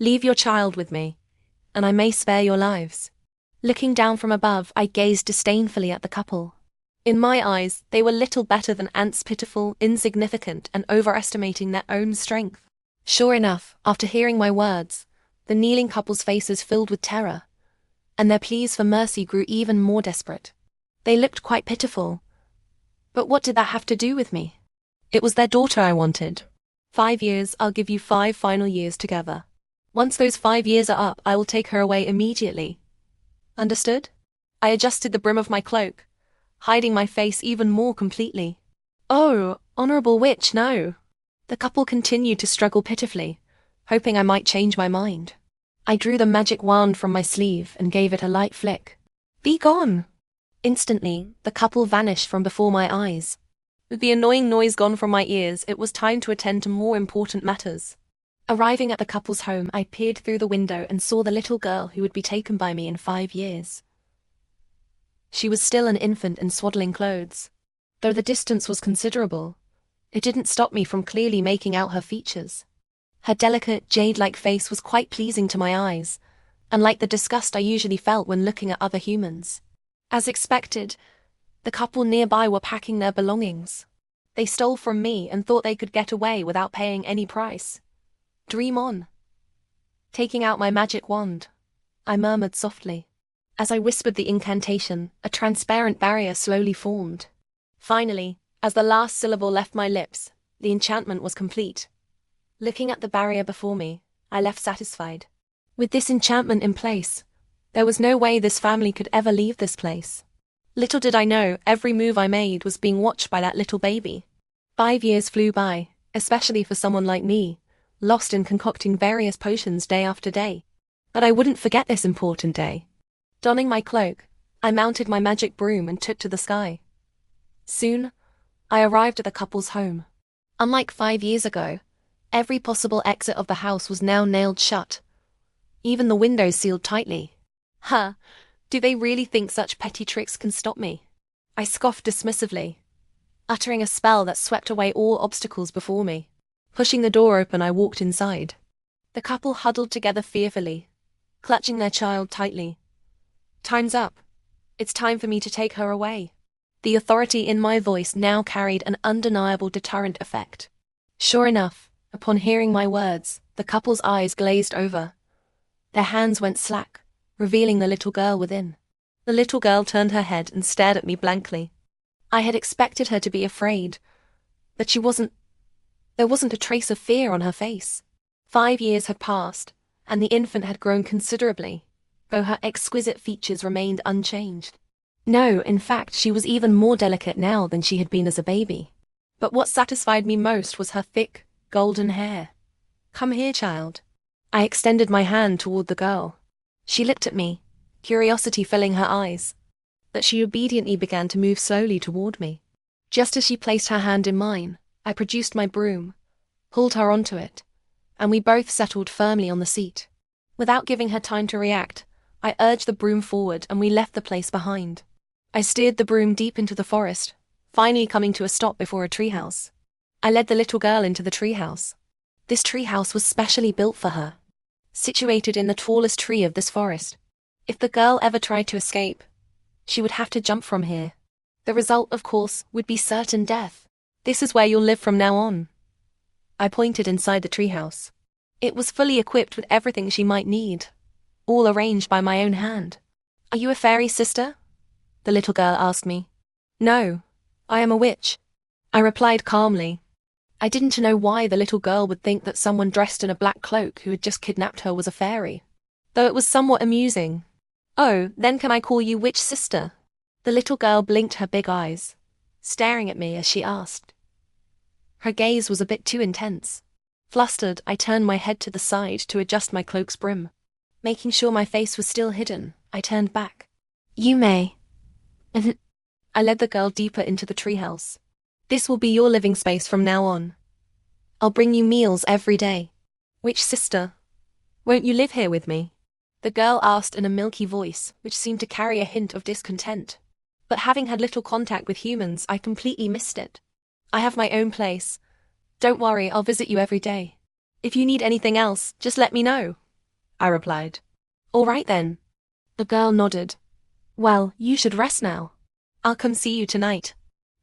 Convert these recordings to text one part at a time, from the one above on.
Leave your child with me, and I may spare your lives." Looking down from above, I gazed disdainfully at the couple. In my eyes, they were little better than ants, pitiful, insignificant, and overestimating their own strength. Sure enough, after hearing my words, the kneeling couple's faces filled with terror, and their pleas for mercy grew even more desperate. They looked quite pitiful. But what did that have to do with me? It was their daughter I wanted. 5 years, I'll give you 5 final years together. Once those 5 years are up, I will take her away immediately. Understood? I adjusted the brim of my cloak, hiding my face even more completely. "Oh, Honorable Witch, no." The couple continued to struggle pitifully, hoping I might change my mind. I drew the magic wand from my sleeve and gave it a light flick. "Be gone!" Instantly, the couple vanished from before my eyes. With the annoying noise gone from my ears, it was time to attend to more important matters. Arriving at the couple's home, I peered through the window and saw the little girl who would be taken by me in 5 years. She was still an infant in swaddling clothes. Though the distance was considerable, it didn't stop me from clearly making out her features. Her delicate, jade-like face was quite pleasing to my eyes, unlike the disgust I usually felt when looking at other humans. As expected, the couple nearby were packing their belongings. They stole from me and thought they could get away without paying any price. Dream on. Taking out my magic wand, I murmured softly. As I whispered the incantation, a transparent barrier slowly formed. Finally, as the last syllable left my lips, the enchantment was complete. Looking at the barrier before me, I left satisfied. With this enchantment in place, there was no way this family could ever leave this place. Little did I know, every move I made was being watched by that little baby. 5 years flew by, especially for someone like me, lost in concocting various potions day after day. But I wouldn't forget this important day. Donning my cloak, I mounted my magic broom and took to the sky. Soon, I arrived at the couple's home. Unlike 5 years ago, every possible exit of the house was now nailed shut. Even the windows sealed tightly. Huh, do they really think such petty tricks can stop me? I scoffed dismissively, uttering a spell that swept away all obstacles before me. Pushing the door open, I walked inside. The couple huddled together fearfully, clutching their child tightly. "Time's up. It's time for me to take her away." The authority in my voice now carried an undeniable deterrent effect. Sure enough, upon hearing my words, the couple's eyes glazed over. Their hands went slack, revealing the little girl within. The little girl turned her head and stared at me blankly. I had expected her to be afraid, but there wasn't a trace of fear on her face. 5 years had passed, and the infant had grown considerably, though her exquisite features remained unchanged. No, in fact, she was even more delicate now than she had been as a baby. But what satisfied me most was her thick, golden hair. "Come here, child." I extended my hand toward the girl. She looked at me, curiosity filling her eyes. But she obediently began to move slowly toward me. Just as she placed her hand in mine, I produced my broom, pulled her onto it, and we both settled firmly on the seat. Without giving her time to react, I urged the broom forward and we left the place behind. I steered the broom deep into the forest, finally coming to a stop before a treehouse. I led the little girl into the treehouse. This treehouse was specially built for her, situated in the tallest tree of this forest. If the girl ever tried to escape, she would have to jump from here. The result, of course, would be certain death. "This is where you'll live from now on." I pointed inside the treehouse. It was fully equipped with everything she might need, all arranged by my own hand. "Are you a fairy, sister?" the little girl asked me. "No, I am a witch," I replied calmly. I didn't know why the little girl would think that someone dressed in a black cloak who had just kidnapped her was a fairy, though it was somewhat amusing. "Oh, then can I call you witch sister?" The little girl blinked her big eyes, staring at me as she asked. Her gaze was a bit too intense. Flustered, I turned my head to the side to adjust my cloak's brim. Making sure my face was still hidden, I turned back. "You may." I led the girl deeper into the treehouse. "This will be your living space from now on. I'll bring you meals every day." "Witch sister, won't you live here with me?" the girl asked in a milky voice, which seemed to carry a hint of discontent. But having had little contact with humans, I completely missed it. "I have my own place. Don't worry, I'll visit you every day. If you need anything else, just let me know." I replied. All right then. The girl nodded. Well, you should rest now. I'll come see you tonight.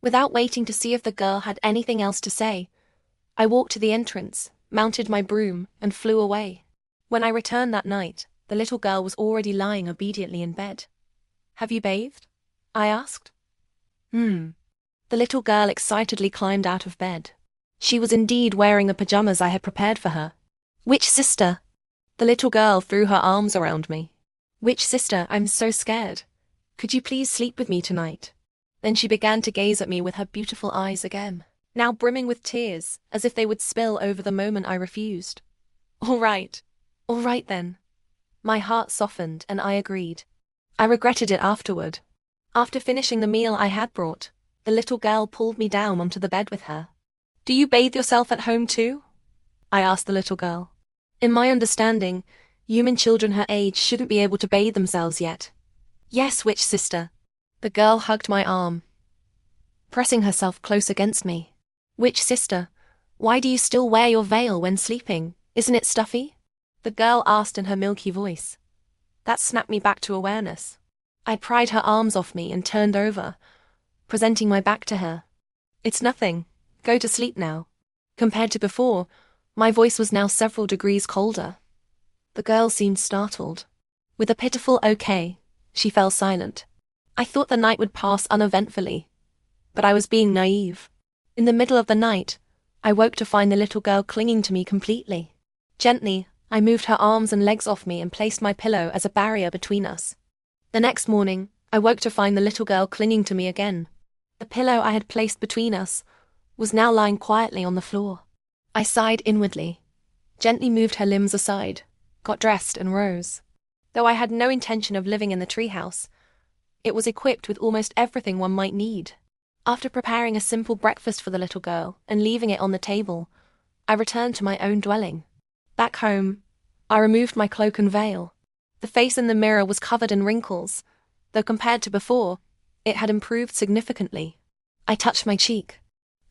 Without waiting to see if the girl had anything else to say, I walked to the entrance, mounted my broom, and flew away. When I returned that night, the little girl was already lying obediently in bed. Have you bathed? I asked. The little girl excitedly climbed out of bed. She was indeed wearing the pajamas I had prepared for her. Which sister? The little girl threw her arms around me. Which sister? I'm so scared. Could you please sleep with me tonight? Then she began to gaze at me with her beautiful eyes again, now brimming with tears, as if they would spill over the moment I refused. All right then. My heart softened and I agreed. I regretted it afterward. After finishing the meal I had brought, the little girl pulled me down onto the bed with her. Do you bathe yourself at home too? I asked the little girl. In my understanding, human children her age shouldn't be able to bathe themselves yet. Yes, which sister? The girl hugged my arm, pressing herself close against me. Which sister? Why do you still wear your veil when sleeping? Isn't it stuffy? The girl asked in her milky voice. That snapped me back to awareness. I pried her arms off me and turned over, presenting my back to her. It's nothing. Go to sleep now. Compared to before, my voice was now several degrees colder. The girl seemed startled. With a pitiful okay, she fell silent. I thought the night would pass uneventfully, but I was being naive. In the middle of the night, I woke to find the little girl clinging to me completely. Gently, I moved her arms and legs off me and placed my pillow as a barrier between us. The next morning, I woke to find the little girl clinging to me again. The pillow I had placed between us was now lying quietly on the floor. I sighed inwardly, gently moved her limbs aside, got dressed and rose. Though I had no intention of living in the treehouse, it was equipped with almost everything one might need. After preparing a simple breakfast for the little girl and leaving it on the table, I returned to my own dwelling. Back home, I removed my cloak and veil. The face in the mirror was covered in wrinkles, though compared to before, it had improved significantly. I touched my cheek.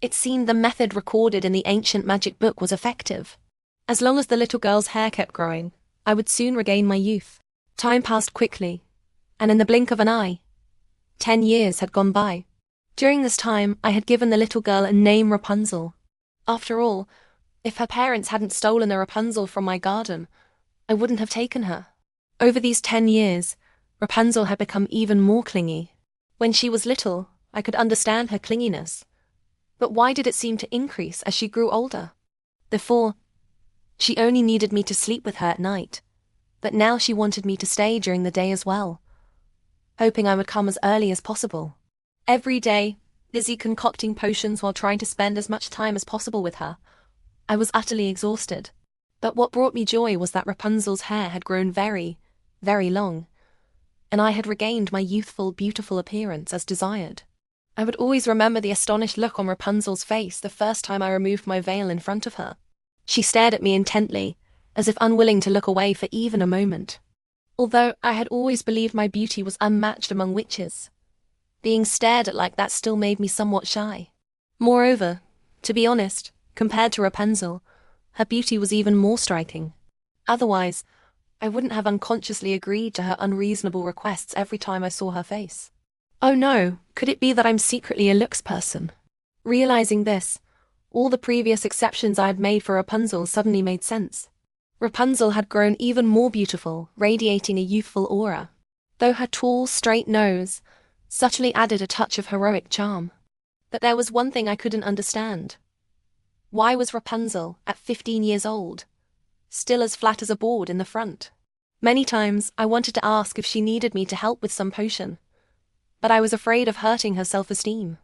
It seemed the method recorded in the ancient magic book was effective. As long as the little girl's hair kept growing, I would soon regain my youth. Time passed quickly, and in the blink of an eye, 10 years had gone by. During this time, I had given the little girl a name, Rapunzel. After all, if her parents hadn't stolen the Rapunzel from my garden, I wouldn't have taken her. Over these 10 years, Rapunzel had become even more clingy. When she was little, I could understand her clinginess. But why did it seem to increase as she grew older? Before, she only needed me to sleep with her at night, but now she wanted me to stay during the day as well, hoping I would come as early as possible. Every day, busy concocting potions while trying to spend as much time as possible with her, I was utterly exhausted. But what brought me joy was that Rapunzel's hair had grown very, very long, and I had regained my youthful, beautiful appearance as desired. I would always remember the astonished look on Rapunzel's face the first time I removed my veil in front of her. She stared at me intently, as if unwilling to look away for even a moment. Although I had always believed my beauty was unmatched among witches, being stared at like that still made me somewhat shy. Moreover, to be honest, compared to Rapunzel, her beauty was even more striking. Otherwise, I wouldn't have unconsciously agreed to her unreasonable requests every time I saw her face. Oh no, could it be that I'm secretly a looks person? Realizing this, all the previous exceptions I had made for Rapunzel suddenly made sense. Rapunzel had grown even more beautiful, radiating a youthful aura, though her tall, straight nose subtly added a touch of heroic charm. But there was one thing I couldn't understand. Why was Rapunzel, at 15 years old, still as flat as a board in the front? Many times I wanted to ask if she needed me to help with some potion, but I was afraid of hurting her self-esteem.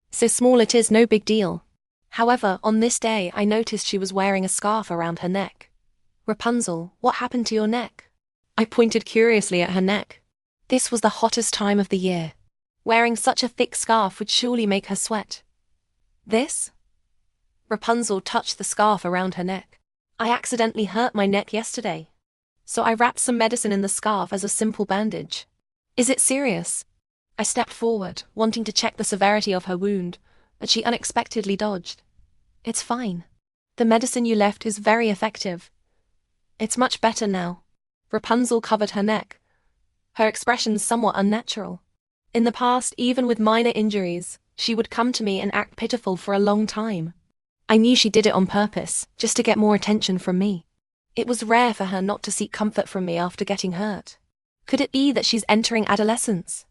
So small it is, no big deal. However, on this day I noticed she was wearing a scarf around her neck. Rapunzel, what happened to your neck? I pointed curiously at her neck. This was the hottest time of the year. Wearing such a thick scarf would surely make her sweat. This? Rapunzel touched the scarf around her neck. I accidentally hurt my neck yesterday, so I wrapped some medicine in the scarf as a simple bandage. Is it serious? I stepped forward, wanting to check the severity of her wound, but she unexpectedly dodged. It's fine. The medicine you left is very effective. It's much better now. Rapunzel covered her neck, her expression somewhat unnatural. In the past, even with minor injuries, she would come to me and act pitiful for a long time. I knew she did it on purpose, just to get more attention from me. It was rare for her not to seek comfort from me after getting hurt. Could it be that she's entering adolescence?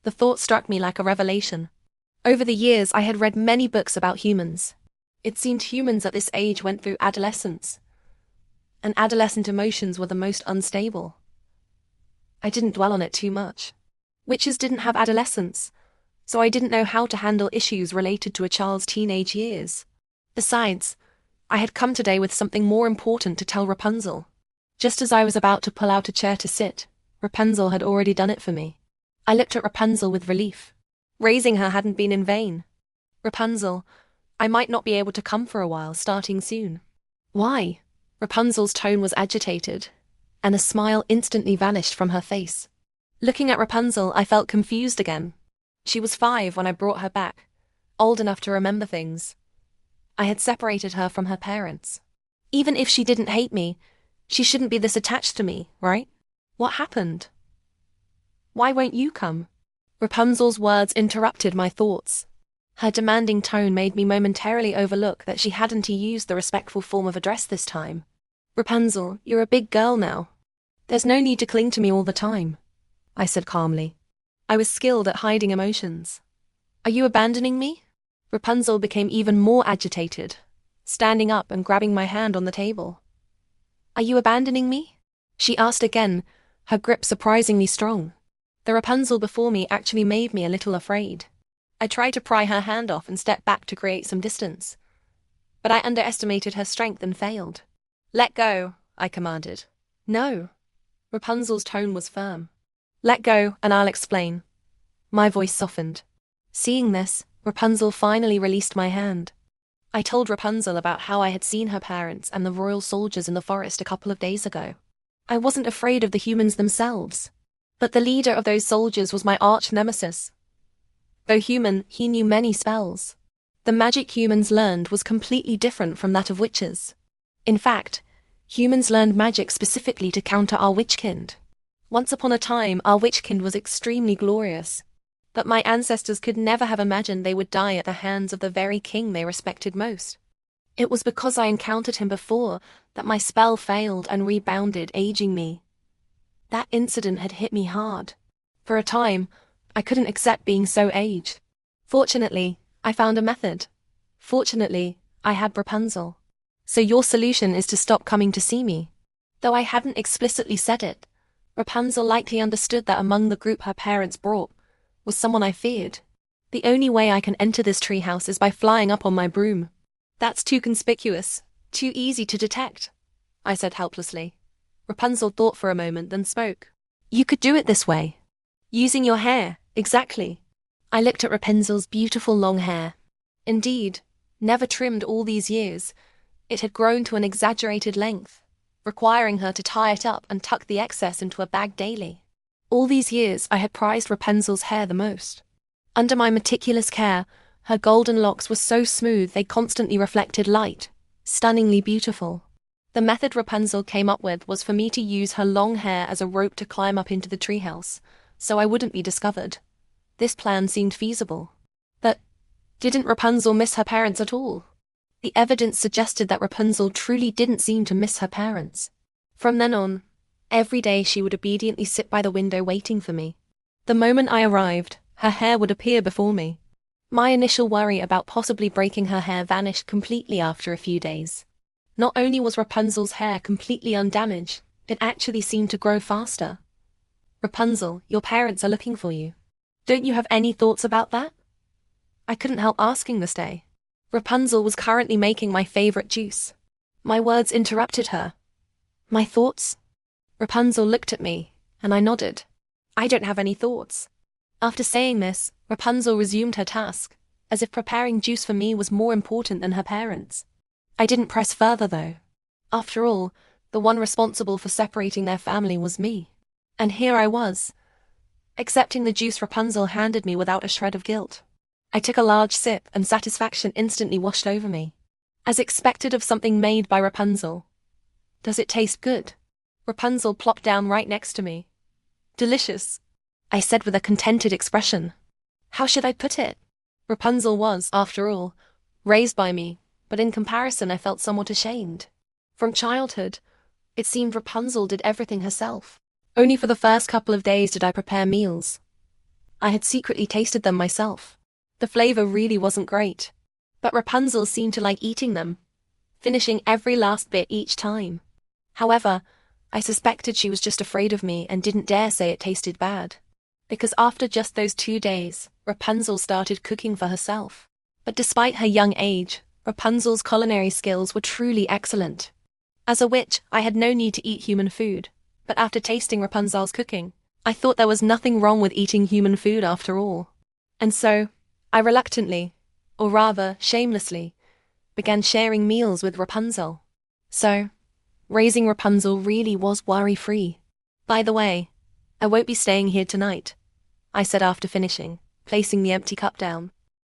The thought struck me like a revelation. Over the years, I had read many books about humans. It seemed humans at this age went through adolescence, and adolescent emotions were the most unstable. I didn't dwell on it too much. Witches didn't have adolescence, so I didn't know how to handle issues related to a child's teenage years. Besides, I had come today with something more important to tell Rapunzel. Just as I was about to pull out a chair to sit, Rapunzel had already done it for me. I looked at Rapunzel with relief. Raising her hadn't been in vain. Rapunzel, I might not be able to come for a while, starting soon. Why? Rapunzel's tone was agitated, and a smile instantly vanished from her face. Looking at Rapunzel, I felt confused again. She was 5 when I brought her back, old enough to remember things. I had separated her from her parents. Even if she didn't hate me, she shouldn't be this attached to me, right? What happened? Why won't you come? Rapunzel's words interrupted my thoughts. Her demanding tone made me momentarily overlook that she hadn't used the respectful form of address this time. Rapunzel, you're a big girl now. There's no need to cling to me all the time, I said calmly. I was skilled at hiding emotions. Are you abandoning me? Rapunzel became even more agitated, standing up and grabbing my hand on the table. Are you abandoning me? She asked again, her grip surprisingly strong. The Rapunzel before me actually made me a little afraid. I tried to pry her hand off and step back to create some distance, but I underestimated her strength and failed. Let go, I commanded. No. Rapunzel's tone was firm. Let go, and I'll explain. My voice softened. Seeing this, Rapunzel finally released my hand. I told Rapunzel about how I had seen her parents and the royal soldiers in the forest a couple of days ago. I wasn't afraid of the humans themselves, but the leader of those soldiers was my arch nemesis. Though human, he knew many spells. The magic humans learned was completely different from that of witches. In fact, humans learned magic specifically to counter our witchkind. Once upon a time, our witchkind was extremely glorious, but my ancestors could never have imagined they would die at the hands of the very king they respected most. It was because I encountered him before that my spell failed and rebounded, aging me. That incident had hit me hard. For a time, I couldn't accept being so aged. Fortunately, I found a method. Fortunately, I had Rapunzel. So your solution is to stop coming to see me. Though I hadn't explicitly said it, Rapunzel likely understood that among the group her parents brought was someone I feared. The only way I can enter this treehouse is by flying up on my broom. That's too conspicuous, too easy to detect, I said helplessly. Rapunzel thought for a moment, then spoke. You could do it this way. Using your hair, exactly. I looked at Rapunzel's beautiful long hair. Indeed, never trimmed all these years, it had grown to an exaggerated length, requiring her to tie it up and tuck the excess into a bag daily. All these years I had prized Rapunzel's hair the most. Under my meticulous care, her golden locks were so smooth they constantly reflected light, stunningly beautiful. The method Rapunzel came up with was for me to use her long hair as a rope to climb up into the treehouse, so I wouldn't be discovered. This plan seemed feasible. But didn't Rapunzel miss her parents at all? The evidence suggested that Rapunzel truly didn't seem to miss her parents. From then on, every day she would obediently sit by the window waiting for me. The moment I arrived, her hair would appear before me. My initial worry about possibly breaking her hair vanished completely after a few days. Not only was Rapunzel's hair completely undamaged, it actually seemed to grow faster. Rapunzel, your parents are looking for you. Don't you have any thoughts about that? I couldn't help asking this day. Rapunzel was currently making my favorite juice. My words interrupted her. My thoughts? Rapunzel looked at me, and I nodded. I don't have any thoughts. After saying this, Rapunzel resumed her task, as if preparing juice for me was more important than her parents. I didn't press further, though. After all, the one responsible for separating their family was me. And here I was, accepting the juice Rapunzel handed me without a shred of guilt. I took a large sip, and satisfaction instantly washed over me. As expected of something made by Rapunzel. Does it taste good? Rapunzel plopped down right next to me. Delicious, I said with a contented expression. How should I put it? Rapunzel was, after all, raised by me, but in comparison I felt somewhat ashamed. From childhood, it seemed Rapunzel did everything herself. Only for the first couple of days did I prepare meals. I had secretly tasted them myself. The flavor really wasn't great, but Rapunzel seemed to like eating them, finishing every last bit each time. However, I suspected she was just afraid of me and didn't dare say it tasted bad. Because after just those 2 days, Rapunzel started cooking for herself. But despite her young age, Rapunzel's culinary skills were truly excellent. As a witch, I had no need to eat human food, but after tasting Rapunzel's cooking, I thought there was nothing wrong with eating human food after all. And so, I reluctantly, or rather shamelessly, began sharing meals with Rapunzel. So, raising Rapunzel really was worry-free. By the way, I won't be staying here tonight, I said after finishing, placing the empty cup down.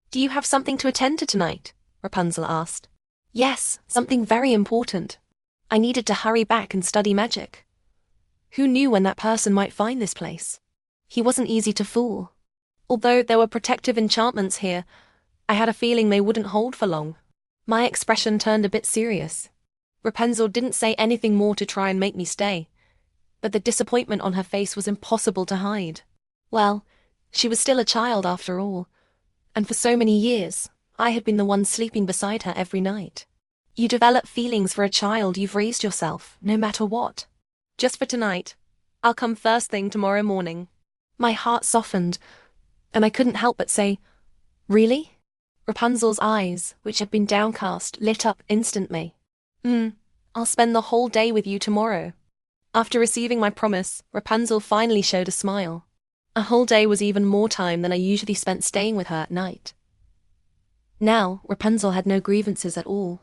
Do you have something to attend to tonight? Rapunzel asked. Yes, something very important. I needed to hurry back and study magic. Who knew when that person might find this place? He wasn't easy to fool. Although there were protective enchantments here, I had a feeling they wouldn't hold for long. My expression turned a bit serious. Rapunzel didn't say anything more to try and make me stay, but the disappointment on her face was impossible to hide. Well, she was still a child after all, and for so many years, I had been the one sleeping beside her every night. You develop feelings for a child you've raised yourself, no matter what. Just for tonight, I'll come first thing tomorrow morning. My heart softened, and I couldn't help but say, Really? Rapunzel's eyes, which had been downcast, lit up instantly. I'll spend the whole day with you tomorrow. After receiving my promise, Rapunzel finally showed a smile. A whole day was even more time than I usually spent staying with her at night. Now, Rapunzel had no grievances at all.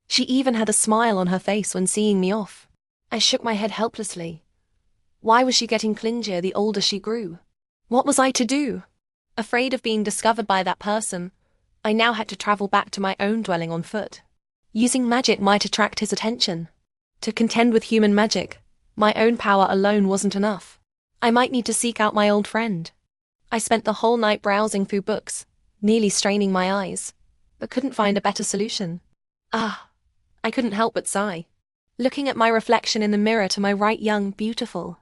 She even had a smile on her face when seeing me off. I shook my head helplessly. Why was she getting clingier the older she grew? What was I to do? Afraid of being discovered by that person, I now had to travel back to my own dwelling on foot. Using magic might attract his attention. To contend with human magic, my own power alone wasn't enough. I might need to seek out my old friend. I spent the whole night browsing through books, nearly straining my eyes, but couldn't find a better solution. I couldn't help but sigh. Looking at my reflection in the mirror to my right, young, beautiful,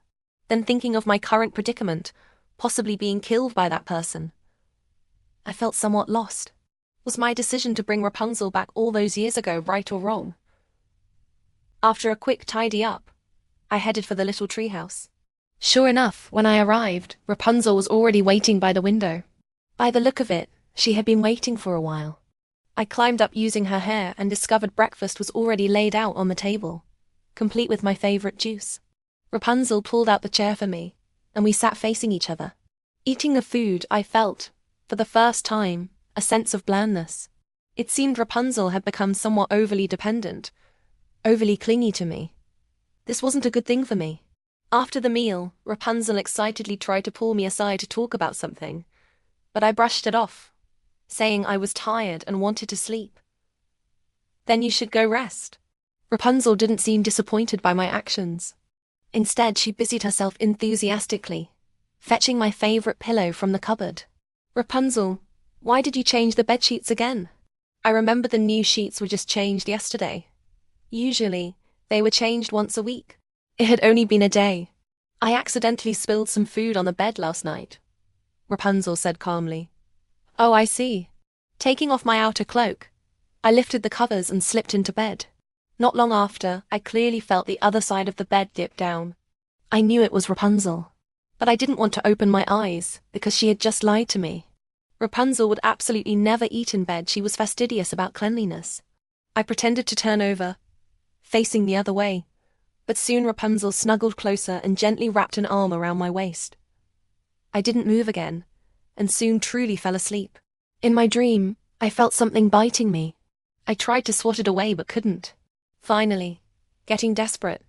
then thinking of my current predicament, possibly being killed by that person. I felt somewhat lost. Was my decision to bring Rapunzel back all those years ago right or wrong? After a quick tidy up, I headed for the little treehouse. Sure enough, when I arrived, Rapunzel was already waiting by the window. By the look of it, she had been waiting for a while. I climbed up using her hair and discovered breakfast was already laid out on the table, complete with my favorite juice. Rapunzel pulled out the chair for me, and we sat facing each other. Eating the food, I felt, for the first time, a sense of blandness. It seemed Rapunzel had become somewhat overly dependent, overly clingy to me. This wasn't a good thing for me. After the meal, Rapunzel excitedly tried to pull me aside to talk about something, but I brushed it off, saying I was tired and wanted to sleep. Then you should go rest. Rapunzel didn't seem disappointed by my actions. Instead, she busied herself enthusiastically, fetching my favorite pillow from the cupboard. Rapunzel, why did you change the bedsheets again? I remember the new sheets were just changed yesterday. Usually, they were changed once a week. It had only been a day. I accidentally spilled some food on the bed last night, Rapunzel said calmly. Oh, I see. Taking off my outer cloak, I lifted the covers and slipped into bed. Not long after, I clearly felt the other side of the bed dip down. I knew it was Rapunzel, but I didn't want to open my eyes because she had just lied to me. Rapunzel would absolutely never eat in bed. She was fastidious about cleanliness. I pretended to turn over, facing the other way, but soon Rapunzel snuggled closer and gently wrapped an arm around my waist. I didn't move again, and soon truly fell asleep. In my dream, I felt something biting me. I tried to swat it away but couldn't. Finally, getting desperate,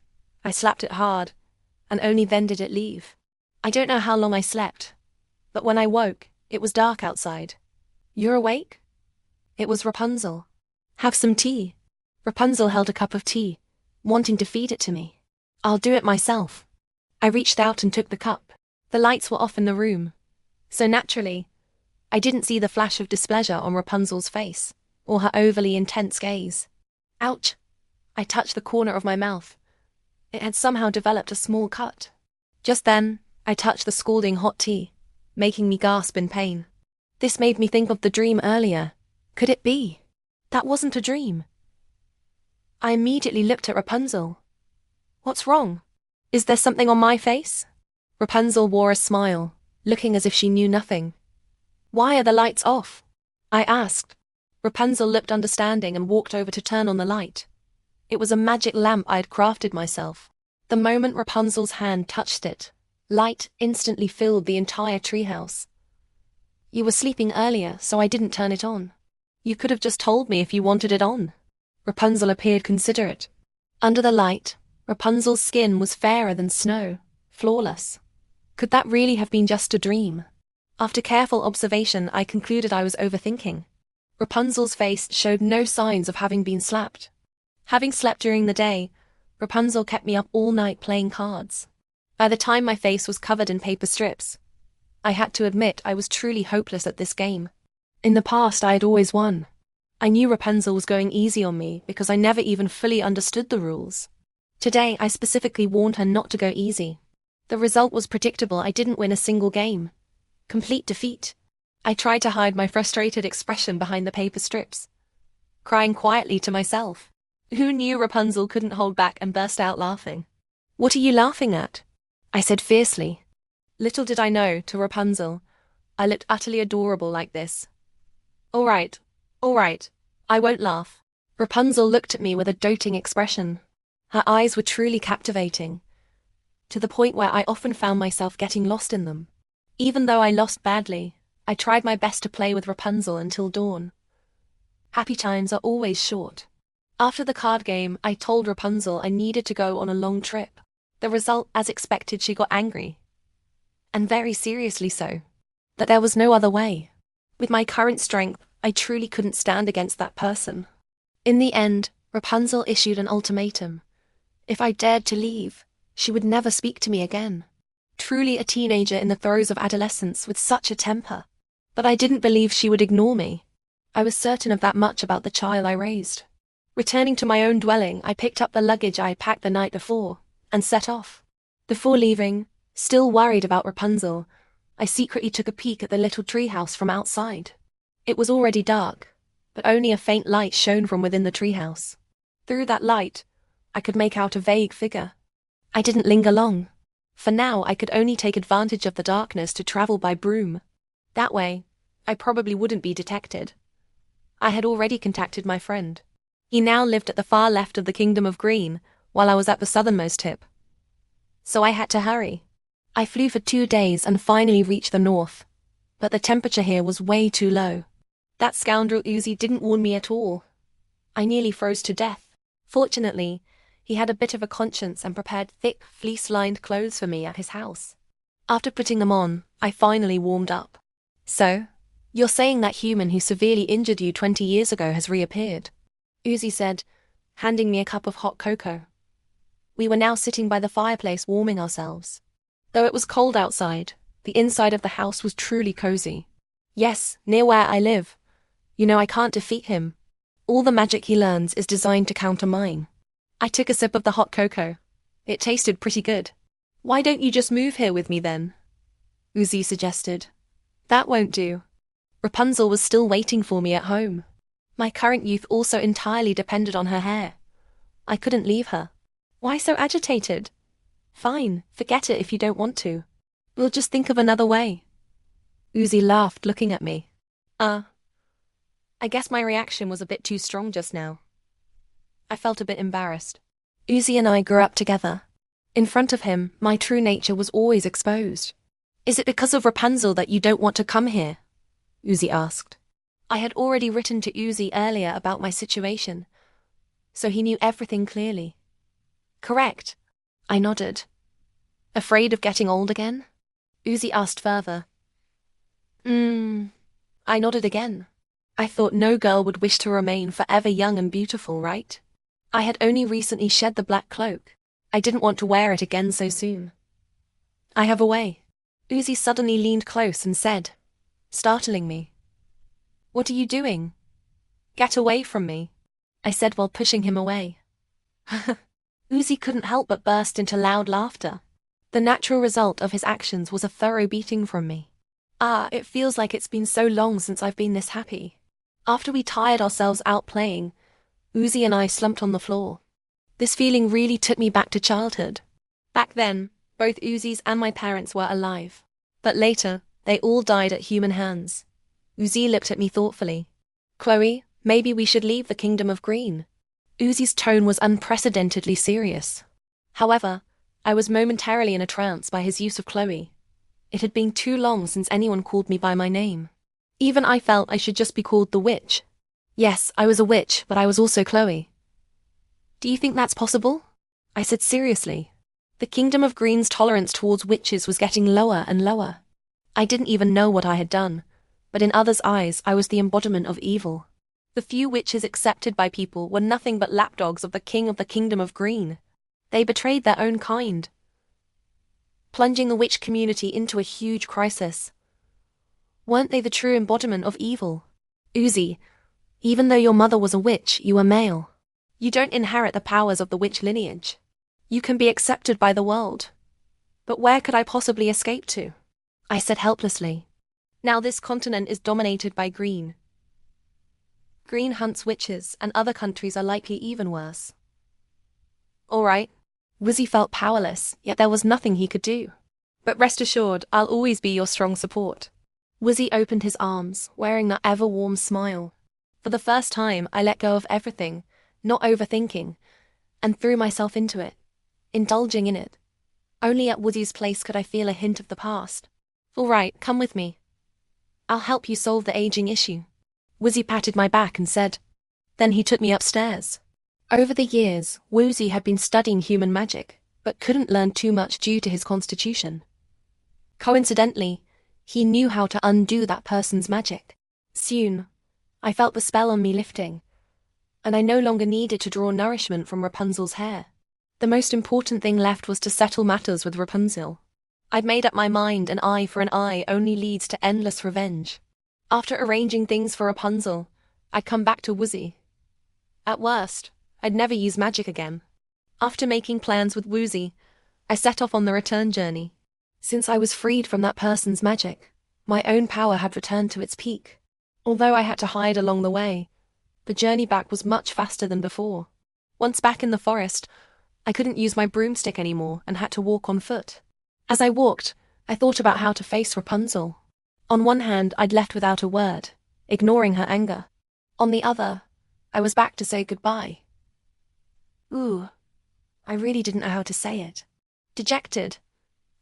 I slapped it hard, and only then did it leave. I don't know how long I slept, but when I woke, it was dark outside. You're awake? It was Rapunzel. Have some tea. Rapunzel held a cup of tea, wanting to feed it to me. I'll do it myself. I reached out and took the cup. The lights were off in the room, so naturally, I didn't see the flash of displeasure on Rapunzel's face, or her overly intense gaze. Ouch! I touched the corner of my mouth. It had somehow developed a small cut. Just then, I touched the scalding hot tea, making me gasp in pain. This made me think of the dream earlier. Could it be? That wasn't a dream. I immediately looked at Rapunzel. What's wrong? Is there something on my face? Rapunzel wore a smile, looking as if she knew nothing. Why are the lights off? I asked. Rapunzel looked understanding and walked over to turn on the light. It was a magic lamp I had crafted myself. The moment Rapunzel's hand touched it, light instantly filled the entire treehouse. You were sleeping earlier, so I didn't turn it on. You could have just told me if you wanted it on. Rapunzel appeared considerate. Under the light, Rapunzel's skin was fairer than snow, flawless. Could that really have been just a dream? After careful observation, I concluded I was overthinking. Rapunzel's face showed no signs of having been slapped. Having slept during the day, Rapunzel kept me up all night playing cards. By the time my face was covered in paper strips, I had to admit I was truly hopeless at this game. In the past, I had always won. I knew Rapunzel was going easy on me because I never even fully understood the rules. Today, I specifically warned her not to go easy. The result was predictable. I didn't win a single game. Complete defeat. I tried to hide my frustrated expression behind the paper strips, crying quietly to myself. Who knew Rapunzel couldn't hold back and burst out laughing? What are you laughing at? I said fiercely. Little did I know, to Rapunzel, I looked utterly adorable like this. All right, I won't laugh. Rapunzel looked at me with a doting expression. Her eyes were truly captivating, to the point where I often found myself getting lost in them. Even though I lost badly, I tried my best to play with Rapunzel until dawn. Happy times are always short. After the card game, I told Rapunzel I needed to go on a long trip. The result, as expected, she got angry. And very seriously so. That there was no other way. With my current strength, I truly couldn't stand against that person. In the end, Rapunzel issued an ultimatum. If I dared to leave, she would never speak to me again. Truly a teenager in the throes of adolescence with such a temper. But I didn't believe she would ignore me. I was certain of that much about the child I raised. Returning to my own dwelling, I picked up the luggage I had packed the night before, and set off. Before leaving, still worried about Rapunzel, I secretly took a peek at the little treehouse from outside. It was already dark, but only a faint light shone from within the treehouse. Through that light, I could make out a vague figure. I didn't linger long. For now, I could only take advantage of the darkness to travel by broom. That way, I probably wouldn't be detected. I had already contacted my friend. He now lived at the far left of the Kingdom of Green, while I was at the southernmost tip. So I had to hurry. I flew for 2 days and finally reached the north, but the temperature here was way too low. That scoundrel Uzi didn't warn me at all. I nearly froze to death. Fortunately, he had a bit of a conscience and prepared thick, fleece-lined clothes for me at his house. After putting them on, I finally warmed up. So, you're saying that human who severely injured you 20 years ago has reappeared? Uzi said, handing me a cup of hot cocoa. We were now sitting by the fireplace warming ourselves. Though it was cold outside, the inside of the house was truly cozy. Yes, near where I live. You know I can't defeat him. All the magic he learns is designed to counter mine. I took a sip of the hot cocoa. It tasted pretty good. Why don't you just move here with me then? Uzi suggested. That won't do. Rapunzel was still waiting for me at home. My current youth also entirely depended on her hair. I couldn't leave her. Why so agitated? Fine, forget it if you don't want to. We'll just think of another way. Uzi laughed, looking at me. I guess my reaction was a bit too strong just now. I felt a bit embarrassed. Uzi and I grew up together. In front of him, my true nature was always exposed. Is it because of Rapunzel that you don't want to come here? Uzi asked. I had already written to Uzi earlier about my situation, so he knew everything clearly. Correct. I nodded. Afraid of getting old again? Uzi asked further. I nodded again. I thought no girl would wish to remain forever young and beautiful, right? I had only recently shed the black cloak. I didn't want to wear it again so soon. I have a way. Uzi suddenly leaned close and said, startling me. What are you doing? Get away from me, I said while pushing him away. Uzi couldn't help but burst into loud laughter. The natural result of his actions was a thorough beating from me. It feels like it's been so long since I've been this happy. After we tired ourselves out playing, Uzi and I slumped on the floor. This feeling really took me back to childhood. Back then, both Uzi's and my parents were alive. But later, they all died at human hands. Uzi looked at me thoughtfully. Chloe, maybe we should leave the Kingdom of Green. Uzi's tone was unprecedentedly serious. However, I was momentarily in a trance by his use of Chloe. It had been too long since anyone called me by my name. Even I felt I should just be called the witch. Yes, I was a witch, but I was also Chloe. Do you think that's possible? I said seriously. The Kingdom of Green's tolerance towards witches was getting lower and lower. I didn't even know what I had done, but in others' eyes I was the embodiment of evil. The few witches accepted by people were nothing but lapdogs of the king of the Kingdom of Green. They betrayed their own kind, plunging the witch community into a huge crisis. Weren't they the true embodiment of evil? Uzi, even though your mother was a witch, you were male. You don't inherit the powers of the witch lineage. You can be accepted by the world. But where could I possibly escape to? I said helplessly. Now this continent is dominated by Green. Green hunts witches, and other countries are likely even worse. All right. Wizzy felt powerless, yet there was nothing he could do. But rest assured, I'll always be your strong support. Wizzy opened his arms, wearing that ever-warm smile. For the first time, I let go of everything, not overthinking, and threw myself into it, indulging in it. Only at Woody's place could I feel a hint of the past. All right, come with me. I'll help you solve the aging issue. Woozy patted my back and said. Then he took me upstairs. Over the years, Woozy had been studying human magic, but couldn't learn too much due to his constitution. Coincidentally, he knew how to undo that person's magic. Soon, I felt the spell on me lifting, and I no longer needed to draw nourishment from Rapunzel's hair. The most important thing left was to settle matters with Rapunzel. I'd made up my mind an eye for an eye only leads to endless revenge. After arranging things for Rapunzel, I'd come back to Woozy. At worst, I'd never use magic again. After making plans with Woozy, I set off on the return journey. Since I was freed from that person's magic, my own power had returned to its peak. Although I had to hide along the way, the journey back was much faster than before. Once back in the forest, I couldn't use my broomstick anymore and had to walk on foot. As I walked, I thought about how to face Rapunzel. On one hand, I'd left without a word, ignoring her anger. On the other, I was back to say goodbye. I really didn't know how to say it. Dejected,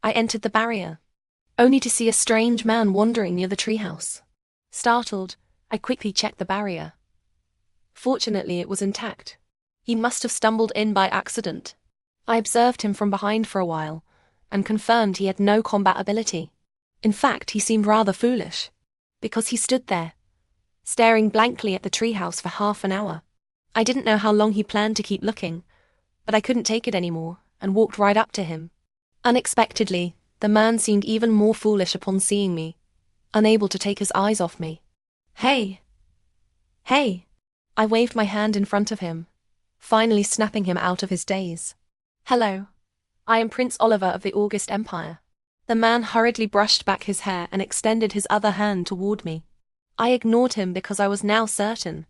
I entered the barrier, only to see a strange man wandering near the treehouse. Startled, I quickly checked the barrier. Fortunately, it was intact. He must have stumbled in by accident. I observed him from behind for a while, and confirmed he had no combat ability. In fact, he seemed rather foolish, because he stood there, staring blankly at the treehouse for half an hour. I didn't know how long he planned to keep looking, but I couldn't take it anymore, and walked right up to him. Unexpectedly, the man seemed even more foolish upon seeing me, unable to take his eyes off me. Hey! Hey! I waved my hand in front of him, finally snapping him out of his daze. Hello. I am Prince Oliver of the August Empire. The man hurriedly brushed back his hair and extended his other hand toward me. I ignored him because I was now certain.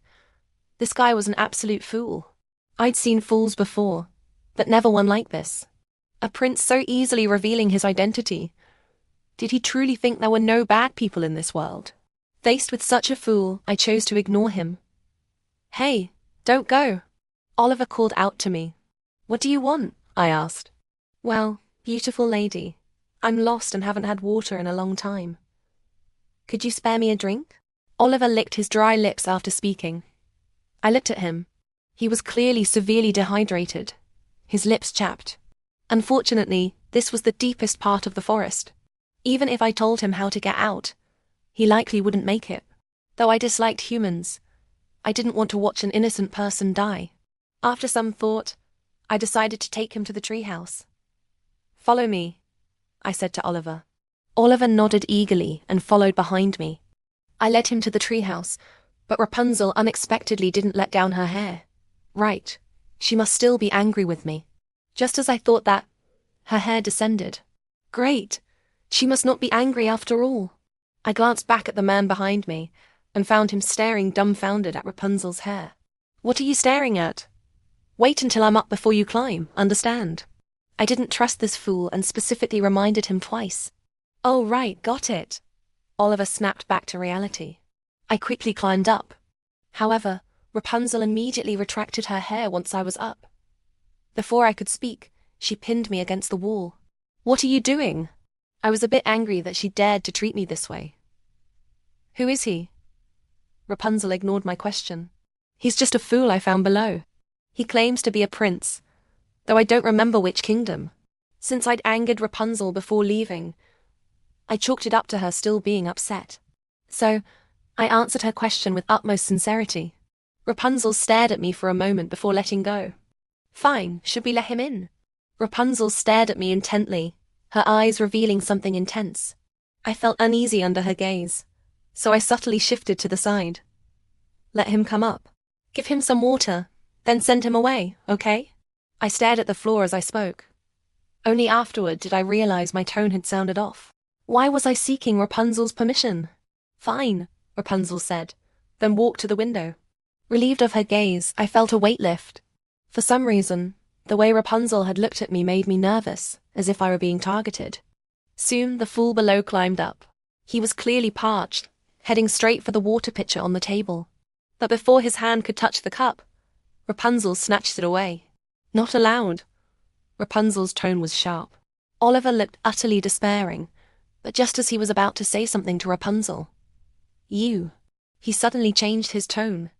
This guy was an absolute fool. I'd seen fools before, but never one like this. A prince so easily revealing his identity. Did he truly think there were no bad people in this world? Faced with such a fool, I chose to ignore him. Hey, don't go. Oliver called out to me. What do you want? I asked. Well, beautiful lady, I'm lost and haven't had water in a long time. Could you spare me a drink? Oliver licked his dry lips after speaking. I looked at him. He was clearly severely dehydrated, his lips chapped. Unfortunately, this was the deepest part of the forest. Even if I told him how to get out, he likely wouldn't make it. Though I disliked humans, I didn't want to watch an innocent person die. After some thought, I decided to take him to the treehouse. Follow me, I said to Oliver. Oliver nodded eagerly and followed behind me. I led him to the treehouse, but Rapunzel unexpectedly didn't let down her hair. Right, she must still be angry with me. Just as I thought that, her hair descended. Great, she must not be angry after all. I glanced back at the man behind me and found him staring dumbfounded at Rapunzel's hair. What are you staring at? Wait until I'm up before you climb, understand? I didn't trust this fool and specifically reminded him twice. Oh right, got it. Oliver snapped back to reality. I quickly climbed up. However, Rapunzel immediately retracted her hair once I was up. Before I could speak, she pinned me against the wall. What are you doing? I was a bit angry that she dared to treat me this way. Who is he? Rapunzel ignored my question. He's just a fool I found below. He claims to be a prince, though I don't remember which kingdom. Since I'd angered Rapunzel before leaving, I chalked it up to her still being upset. So, I answered her question with utmost sincerity. Rapunzel stared at me for a moment before letting go. Fine, should we let him in? Rapunzel stared at me intently, her eyes revealing something intense. I felt uneasy under her gaze, so I subtly shifted to the side. Let him come up. Give him some water, then send him away, okay? I stared at the floor as I spoke. Only afterward did I realize my tone had sounded off. Why was I seeking Rapunzel's permission? Fine, Rapunzel said, then walked to the window. Relieved of her gaze, I felt a weight lift. For some reason, the way Rapunzel had looked at me made me nervous, as if I were being targeted. Soon the fool below climbed up. He was clearly parched, heading straight for the water pitcher on the table. But before his hand could touch the cup, Rapunzel snatched it away. Not allowed. Rapunzel's tone was sharp. Oliver looked utterly despairing, but just as he was about to say something to Rapunzel, he suddenly changed his tone.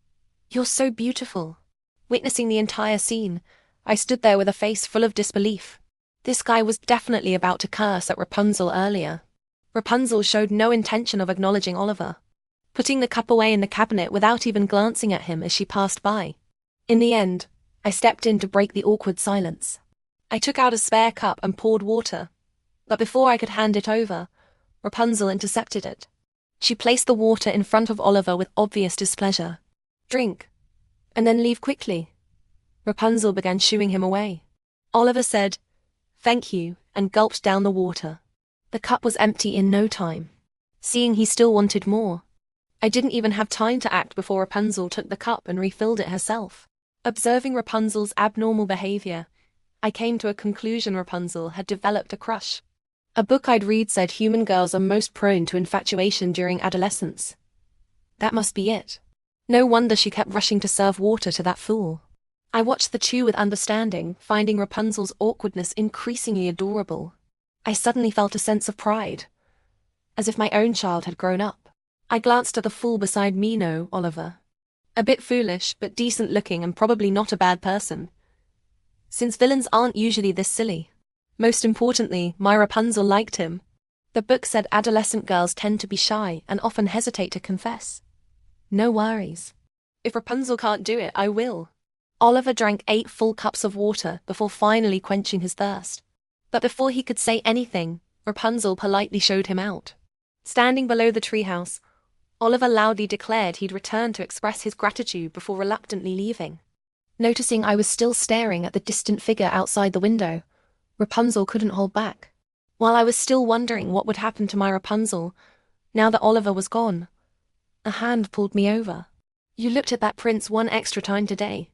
You're so beautiful. Witnessing the entire scene, I stood there with a face full of disbelief. This guy was definitely about to curse at Rapunzel earlier. Rapunzel showed no intention of acknowledging Oliver, putting the cup away in the cabinet without even glancing at him as she passed by. In the end, I stepped in to break the awkward silence. I took out a spare cup and poured water, but before I could hand it over, Rapunzel intercepted it. She placed the water in front of Oliver with obvious displeasure. Drink, and then leave quickly. Rapunzel began shooing him away. Oliver said, "Thank you," and gulped down the water. The cup was empty in no time. Seeing he still wanted more, I didn't even have time to act before Rapunzel took the cup and refilled it herself. Observing Rapunzel's abnormal behavior, I came to a conclusion: Rapunzel had developed a crush. A book I'd read said human girls are most prone to infatuation during adolescence. That must be it. No wonder she kept rushing to serve water to that fool. I watched the two with understanding, finding Rapunzel's awkwardness increasingly adorable. I suddenly felt a sense of pride, as if my own child had grown up. I glanced at the fool beside me. No, Oliver. A bit foolish, but decent looking and probably not a bad person, since villains aren't usually this silly. Most importantly, my Rapunzel liked him. The book said adolescent girls tend to be shy and often hesitate to confess. No worries. If Rapunzel can't do it, I will. Oliver drank 8 full cups of water before finally quenching his thirst. But before he could say anything, Rapunzel politely showed him out. Standing below the treehouse, Oliver loudly declared he'd return to express his gratitude before reluctantly leaving. Noticing I was still staring at the distant figure outside the window, Rapunzel couldn't hold back. While I was still wondering what would happen to my Rapunzel, now that Oliver was gone, a hand pulled me over. You looked at that prince one extra time today.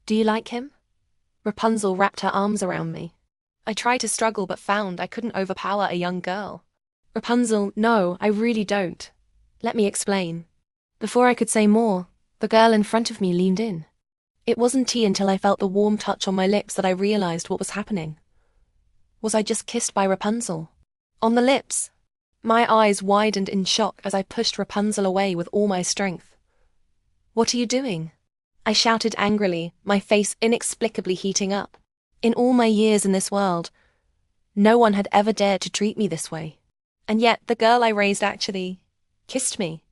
Do you like him? Rapunzel wrapped her arms around me. I tried to struggle but found I couldn't overpower a young girl. Rapunzel, no, I really don't. Let me explain. Before I could say more, the girl in front of me leaned in. It wasn't until I felt the warm touch on my lips that I realized what was happening. Was I just kissed by Rapunzel? On the lips? My eyes widened in shock as I pushed Rapunzel away with all my strength. What are you doing? I shouted angrily, my face inexplicably heating up. In all my years in this world, no one had ever dared to treat me this way. And yet the girl I raised actually kissed me.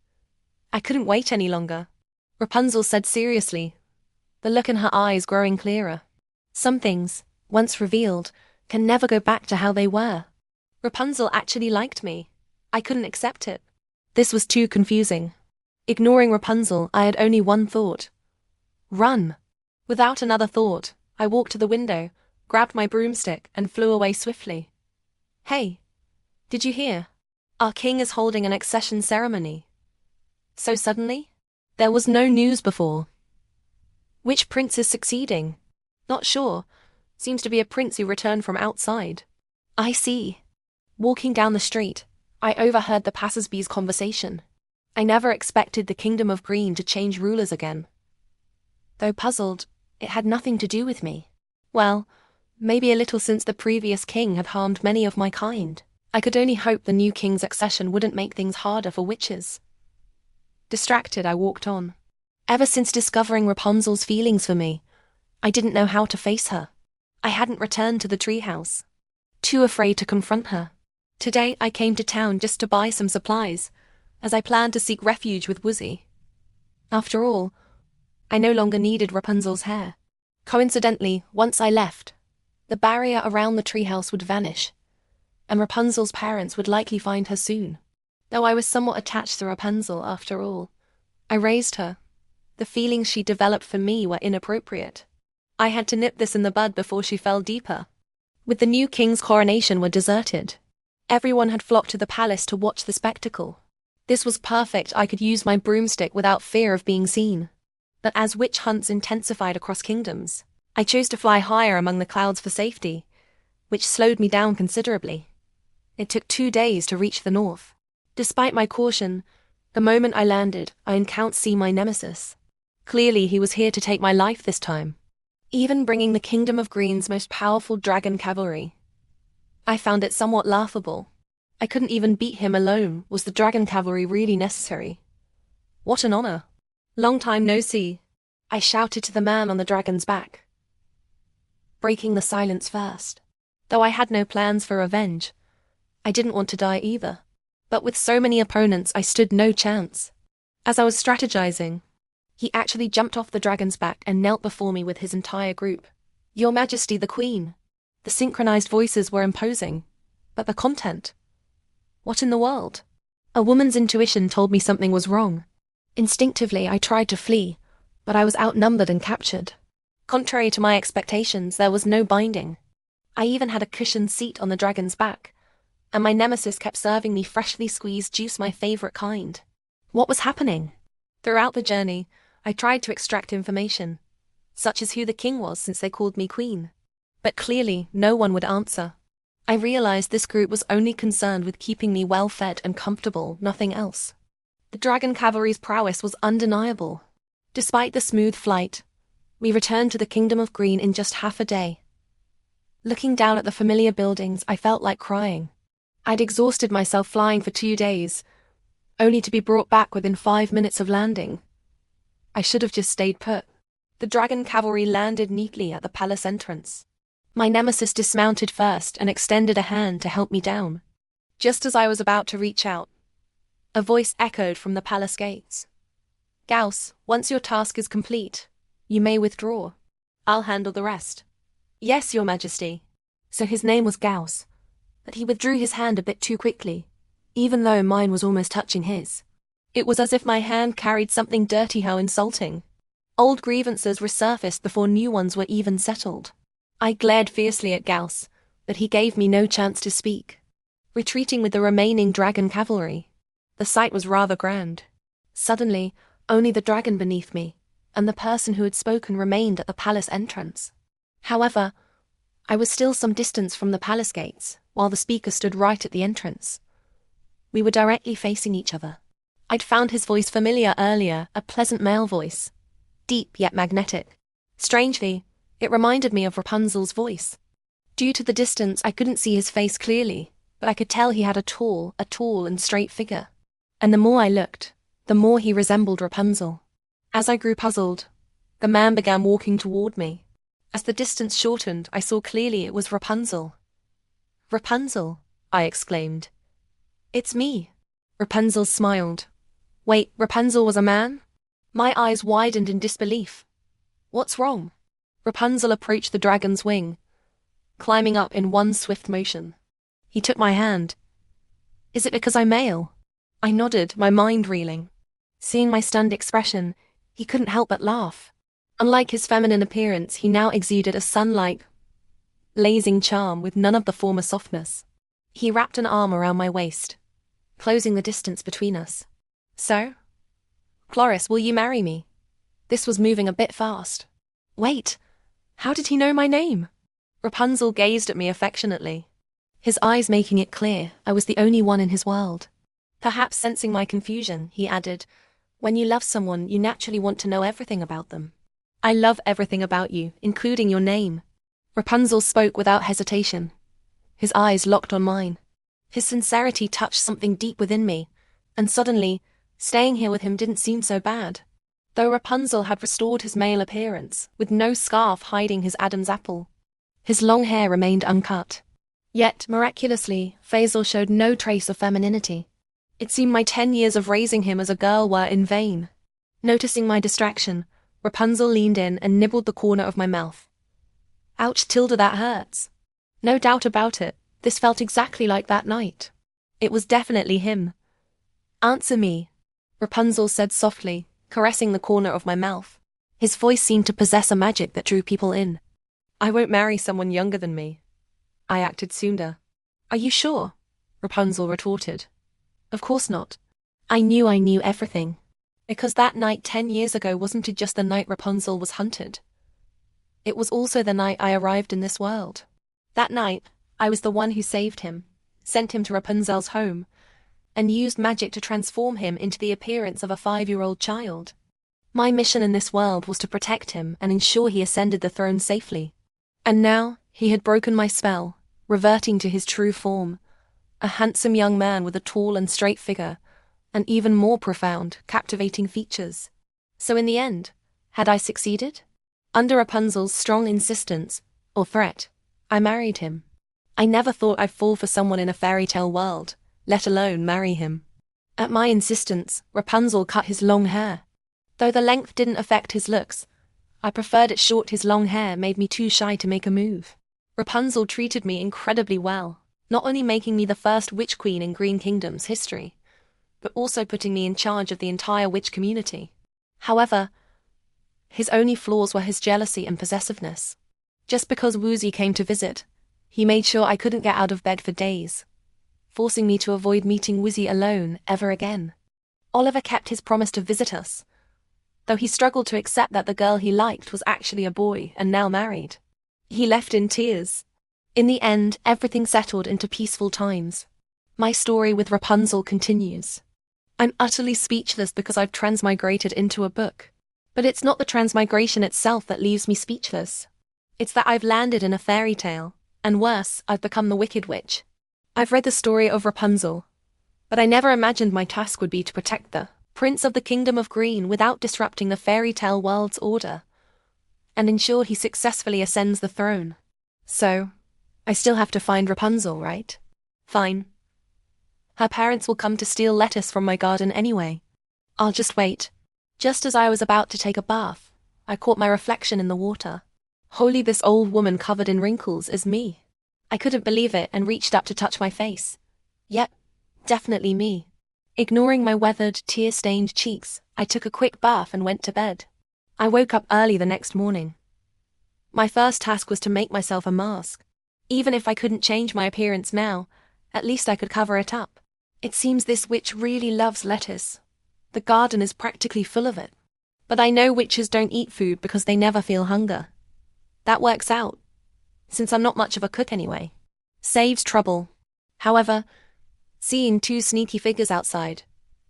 I couldn't wait any longer. Rapunzel said seriously, the look in her eyes growing clearer. Some things, once revealed, can never go back to how they were. Rapunzel actually liked me. I couldn't accept it. This was too confusing. Ignoring Rapunzel, I had only one thought. Run. Without another thought, I walked to the window, grabbed my broomstick, and flew away swiftly. Hey, did you hear? Our king is holding an accession ceremony. So suddenly? There was no news before. Which prince is succeeding? Not sure. Seems to be a prince who returned from outside. I see. Walking down the street, I overheard the passers-by's conversation. I never expected the Kingdom of Green to change rulers again. Though puzzled, it had nothing to do with me. Well, maybe a little, since the previous king had harmed many of my kind. I could only hope the new king's accession wouldn't make things harder for witches. Distracted, I walked on. Ever since discovering Rapunzel's feelings for me, I didn't know how to face her. I hadn't returned to the treehouse. Too afraid to confront her. Today I came to town just to buy some supplies, as I planned to seek refuge with Woozy. After all, I no longer needed Rapunzel's hair. Coincidentally, once I left, the barrier around the treehouse would vanish, and Rapunzel's parents would likely find her soon. Though I was somewhat attached to Rapunzel after all. I raised her. The feelings she developed for me were inappropriate. I had to nip this in the bud before she fell deeper. With the new king's coronation were deserted. Everyone had flocked to the palace to watch the spectacle. This was perfect. I could use my broomstick without fear of being seen. But as witch hunts intensified across kingdoms, I chose to fly higher among the clouds for safety, which slowed me down considerably. It took 2 days to reach the north. Despite my caution, the moment I landed, I encountered my nemesis. Clearly, he was here to take my life this time, even bringing the Kingdom of Green's most powerful dragon cavalry. I found it somewhat laughable. I couldn't even beat him alone. Was the dragon cavalry really necessary? What an honor. Long time no see, I shouted to the man on the dragon's back, breaking the silence first. Though I had no plans for revenge, I didn't want to die either. But with so many opponents, I stood no chance. As I was strategizing, he actually jumped off the dragon's back and knelt before me with his entire group. Your Majesty, the Queen. The synchronized voices were imposing, but the content? What in the world? A woman's intuition told me something was wrong. Instinctively, I tried to flee, but I was outnumbered and captured. Contrary to my expectations, there was no binding. I even had a cushioned seat on the dragon's back, and my nemesis kept serving me freshly squeezed juice, my favorite kind. What was happening? Throughout the journey, I tried to extract information, such as who the king was, since they called me queen. But clearly, no one would answer. I realized this group was only concerned with keeping me well-fed and comfortable, nothing else. The dragon cavalry's prowess was undeniable. Despite the smooth flight, we returned to the Kingdom of Green in just half a day. Looking down at the familiar buildings, I felt like crying. I'd exhausted myself flying for 2 days, only to be brought back within 5 minutes of landing. I should have just stayed put. The dragon cavalry landed neatly at the palace entrance. My nemesis dismounted first and extended a hand to help me down. Just as I was about to reach out, a voice echoed from the palace gates. Gauss, once your task is complete, you may withdraw. I'll handle the rest. Yes, Your Majesty. So his name was Gauss, but he withdrew his hand a bit too quickly, even though mine was almost touching his. It was as if my hand carried something dirty. How insulting. Old grievances resurfaced before new ones were even settled. I glared fiercely at Gauss, but he gave me no chance to speak. Retreating with the remaining dragon cavalry, the sight was rather grand. Suddenly, only the dragon beneath me, and the person who had spoken, remained at the palace entrance. However, I was still some distance from the palace gates, while the speaker stood right at the entrance. We were directly facing each other. I'd found his voice familiar earlier, a pleasant male voice, deep yet magnetic. Strangely, it reminded me of Rapunzel's voice. Due to the distance, I couldn't see his face clearly, but I could tell he had a tall and straight figure. And the more I looked, the more he resembled Rapunzel. As I grew puzzled, the man began walking toward me. As the distance shortened, I saw clearly it was Rapunzel. Rapunzel, I exclaimed. It's me. Rapunzel smiled. Wait, Rapunzel was a man? My eyes widened in disbelief. What's wrong? Rapunzel approached the dragon's wing, climbing up in one swift motion. He took my hand. Is it because I'm male? I nodded, my mind reeling. Seeing my stunned expression, he couldn't help but laugh. Unlike his feminine appearance, he now exuded a sun-like, blazing charm with none of the former softness. He wrapped an arm around my waist, closing the distance between us. So? Cloris, will you marry me? This was moving a bit fast. Wait, how did he know my name? Rapunzel gazed at me affectionately, his eyes making it clear I was the only one in his world. Perhaps sensing my confusion, he added, when you love someone, you naturally want to know everything about them. I love everything about you, including your name. Rapunzel spoke without hesitation, his eyes locked on mine. His sincerity touched something deep within me, and suddenly, staying here with him didn't seem so bad. Though Rapunzel had restored his male appearance, with no scarf hiding his Adam's apple, his long hair remained uncut. Yet, miraculously, Faisal showed no trace of femininity. It seemed my 10 years of raising him as a girl were in vain. Noticing my distraction, Rapunzel leaned in and nibbled the corner of my mouth. Ouch, Tilda, that hurts. No doubt about it, this felt exactly like that night. It was definitely him. Answer me, Rapunzel said softly, caressing the corner of my mouth. His voice seemed to possess a magic that drew people in. I won't marry someone younger than me. I acted sooner. Are you sure? Rapunzel retorted. Of course not. I knew everything. Because that night 10 years ago wasn't just the night Rapunzel was hunted. It was also the night I arrived in this world. That night, I was the one who saved him, sent him to Rapunzel's home, and used magic to transform him into the appearance of a 5-year-old child. My mission in this world was to protect him and ensure he ascended the throne safely. And now, he had broken my spell, reverting to his true form, a handsome young man with a tall and straight figure, and even more profound, captivating features. So in the end, had I succeeded? Under Rapunzel's strong insistence, or threat, I married him. I never thought I'd fall for someone in a fairy tale world, let alone marry him. At my insistence, Rapunzel cut his long hair. Though the length didn't affect his looks, I preferred it short. His long hair made me too shy to make a move. Rapunzel treated me incredibly well, not only making me the first witch queen in Green Kingdom's history, but also putting me in charge of the entire witch community. However, his only flaws were his jealousy and possessiveness. Just because Woozy came to visit, he made sure I couldn't get out of bed for days, forcing me to avoid meeting Woozy alone ever again. Oliver kept his promise to visit us, though he struggled to accept that the girl he liked was actually a boy and now married. He left in tears. In the end, everything settled into peaceful times. My story with Rapunzel continues. I'm utterly speechless because I've transmigrated into a book. But it's not the transmigration itself that leaves me speechless. It's that I've landed in a fairy tale, and worse, I've become the Wicked Witch. I've read the story of Rapunzel, but I never imagined my task would be to protect the Prince of the Kingdom of Green without disrupting the fairy tale world's order, and ensure he successfully ascends the throne. So, I still have to find Rapunzel, right? Fine. Her parents will come to steal lettuce from my garden anyway. I'll just wait. Just as I was about to take a bath, I caught my reflection in the water. Holy, this old woman covered in wrinkles is me. I couldn't believe it and reached up to touch my face. Yep, definitely me. Ignoring my weathered, tear-stained cheeks, I took a quick bath and went to bed. I woke up early the next morning. My first task was to make myself a mask. Even if I couldn't change my appearance now, at least I could cover it up. It seems this witch really loves lettuce. The garden is practically full of it. But I know witches don't eat food because they never feel hunger. That works out, since I'm not much of a cook anyway. Saves trouble. However, seeing 2 sneaky figures outside,